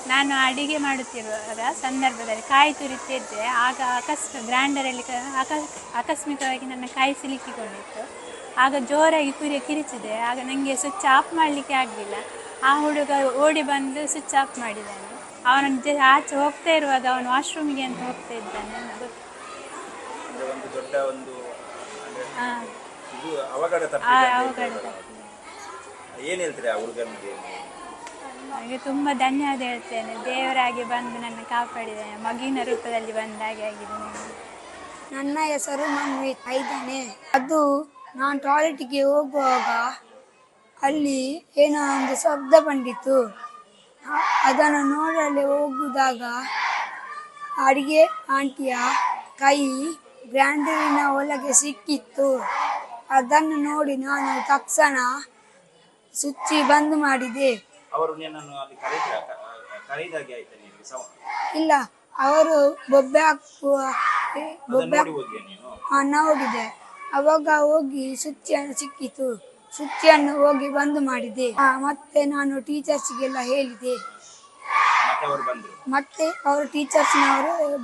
ನಾನು ಅಡಿಗೆ ಮಾಡುತ್ತಿರುವಾಗ ಸಂದರ್ಭದಲ್ಲಿ ಕಾಯಿ ತುರಿತಿದ್ದೆ. ಆಗ ಗ್ರೈಂಡರಲ್ಲಿ ಆಕಸ್ಮಿಕವಾಗಿ ನನ್ನ ಕೈ ಸಿಲುಕಿಕೊಂಡಿತ್ತು. ಆಗ ಜೋರಾಗಿ ಕಿರಿಚಿದೆ. ಆಗ ನನಗೆ ಸ್ವಿಚ್ ಆಫ್ ಮಾಡಲಿಕ್ಕೆ ಆಗಲಿಲ್ಲ. ಆ ಹುಡುಗ ಓಡಿ ಬಂದು ಸ್ವಿಚ್ ಆಫ್ ಮಾಡಿದ್ದಾನೆ. ಅವನ ಆಚೆ ಹೋಗ್ತಾ ಇರುವಾಗ ಅವನು ವಾಶ್ರೂಮಿಗೆ ಅಂತ ಹೋಗ್ತಾ ಇದ್ದಾನೆ. ಒಂದು ದೊಡ್ಡ ಒಂದು ಅವಘಡ ಏನು ಹೇಳ್ತೀರಿ ಆ ಹುಡುಗನಿಗೆ? ಹಾಗೆ ತುಂಬ ಧನ್ಯವಾದ ಹೇಳ್ತೇನೆ. ದೇವರಾಗಿ ಬಂದು ನನ್ನ ಕಾಪಾಡಿದ್ದೇನೆ. ಮಗಿನ ರೂಪದಲ್ಲಿ ಬಂದಾಗೆ ಆಗಿದೆ ನನಗೆ. ನನ್ನ ಹೆಸರು ಮನ್ವಿತ್ ಇದ್ದಾನೆ. ಅದು ನಾನು ಟಾಯ್ಲೆಟ್ಗೆ ಹೋಗುವಾಗ ಅಲ್ಲಿ ಏನೋ ಒಂದು ಶಬ್ದ ಬಂದಿತ್ತು. ಅದನ್ನು ನೋಡಲು ಹೋಗುವಾಗ ಅಡಿಗೆ ಆಂಟಿಯ ಕೈ ಗ್ರೈಂಡರಿನ ಒಳಗೆ ಸಿಕ್ಕಿತ್ತು. ಅದನ್ನು ನೋಡಿ ನಾನು ತಕ್ಷಣ ಸ್ವಿಚ್ ಬಂದ್ ಮಾಡಿದೆ. ಇಲ್ಲ, ಅವರು ಬೊಬ್ಬೆ ನೋಡಿದೆ. ಅವಾಗ ಹೋಗಿ ಸ್ವಿಚ್ ಸಿಕ್ಕಿತು. ಸ್ವಿಚ್ ಅನ್ನು ಹೋಗಿ ಬಂದ್ ಮಾಡಿದೆ. ಮತ್ತೆ ನಾನು ಟೀಚರ್ಸ್ಗೆಲ್ಲ ಹೇಳಿದೆ. ಮತ್ತೆ ಅವರು ಟೀಚರ್ಸ್ನವರು